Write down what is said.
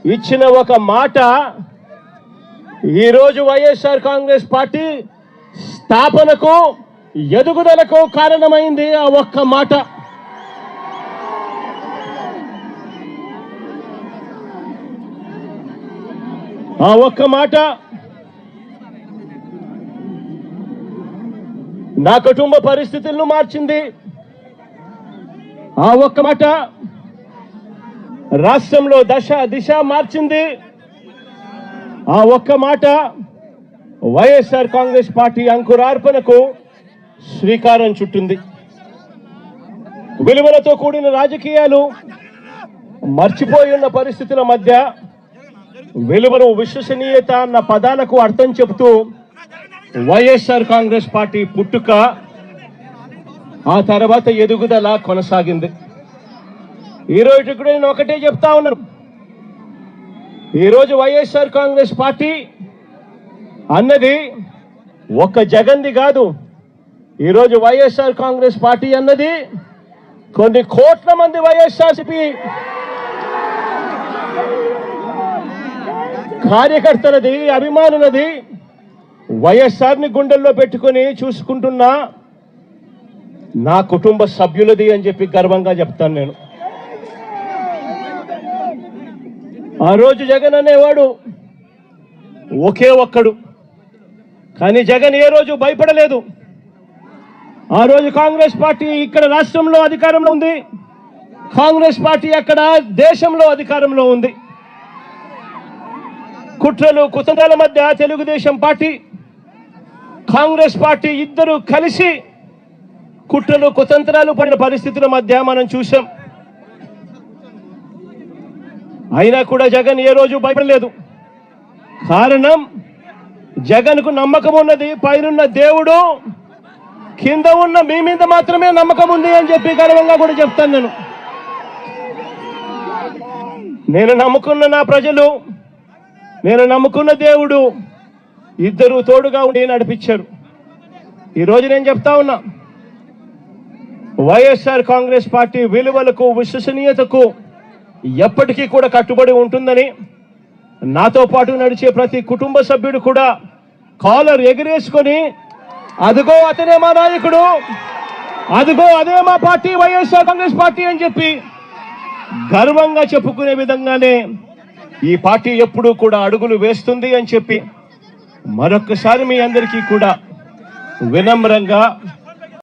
ఇచ్చిన ఒక మాట ఈరోజు వైఎస్ఆర్ కాంగ్రెస్ పార్టీ స్థాపనకు ఎదుగుదలకు కారణమైంది ఆ ఒక్క మాట. ఆ ఒక్క మాట నా కుటుంబ పరిస్థితులను మార్చింది. ఆ ఒక్క మాట రాష్ట్రంలో దిశ మార్చింది. ఆ ఒక్క మాట వైఎస్ఆర్ కాంగ్రెస్ పార్టీ అంకురార్పణకు శ్రీకారం చుట్టింది. విలువలతో కూడిన రాజకీయాలు మర్చిపోయి ఉన్న పరిస్థితుల మధ్య విలువలు విశ్వసనీయత అన్న పదాలకు అర్థం చెబుతూ వైఎస్ఆర్ కాంగ్రెస్ పార్టీ పుట్టుక, ఆ తర్వాత ఎదుగుదల కొనసాగింది. ఈరోజు కూడా నేను ఒకటే చెప్తా ఉన్నాను, ఈరోజు వైఎస్ఆర్ కాంగ్రెస్ పార్టీ అన్నది ఒక్క జగన్ది కాదు. ఈరోజు వైఎస్ఆర్ కాంగ్రెస్ పార్టీ అన్నది కొన్ని కోట్ల మంది వైఎస్ఆర్సీపీ కార్యకర్తలది, అభిమానులది, వైఎస్ఆర్ని గుండెల్లో పెట్టుకుని చూసుకుంటున్న నా కుటుంబ సభ్యులది అని చెప్పి గర్వంగా చెప్తాను నేను. ఆ రోజు జగన్ అనేవాడు ఒకే ఒక్కడు, కానీ జగన్ ఏ రోజు భయపడలేదు. ఆ రోజు కాంగ్రెస్ పార్టీ ఇక్కడ రాష్ట్రంలో అధికారంలో ఉంది, కాంగ్రెస్ పార్టీ అక్కడ దేశంలో అధికారంలో ఉంది. కుట్రలు కుతంత్రాల మధ్య తెలుగుదేశం పార్టీ, కాంగ్రెస్ పార్టీ ఇద్దరు కలిసి కుట్రలు కుతంత్రాలు పడిన పరిస్థితుల మధ్య మనం చూసాం. అయినా కూడా జగన్ ఏ రోజు భయపడలేదు. కారణం, జగన్కు నమ్మకం ఉన్నది పైనున్న దేవుడు, కింద ఉన్న మీ మీద మాత్రమే నమ్మకం ఉంది అని చెప్పి గర్వంగా కూడా చెప్తాను నేను నమ్ముకున్న నా ప్రజలు, నేను నమ్ముకున్న దేవుడు ఇద్దరు తోడుగా ఉండి నడిపించారు. ఈరోజు నేను చెప్తా ఉన్నా, వైఎస్ఆర్ కాంగ్రెస్ పార్టీ విలువలకు విశ్వసనీయతకు ఎప్పటికీ కూడా కట్టుబడి ఉంటుందని నాతో పాటు నడిచే ప్రతి కుటుంబ సభ్యుడు కూడా కాలర్ ఎగిరేసుకొని అదిగో అతనే మా నాయకుడు, అదిగో అదే మా పార్టీ వైఎస్ఆర్ కాంగ్రెస్ పార్టీ అని చెప్పి గర్వంగా చెప్పుకునే విధంగానే ఈ పార్టీ ఎప్పుడూ కూడా అడుగులు వేస్తుంది అని చెప్పి మరొక్కసారి మీ అందరికీ కూడా వినమ్రంగా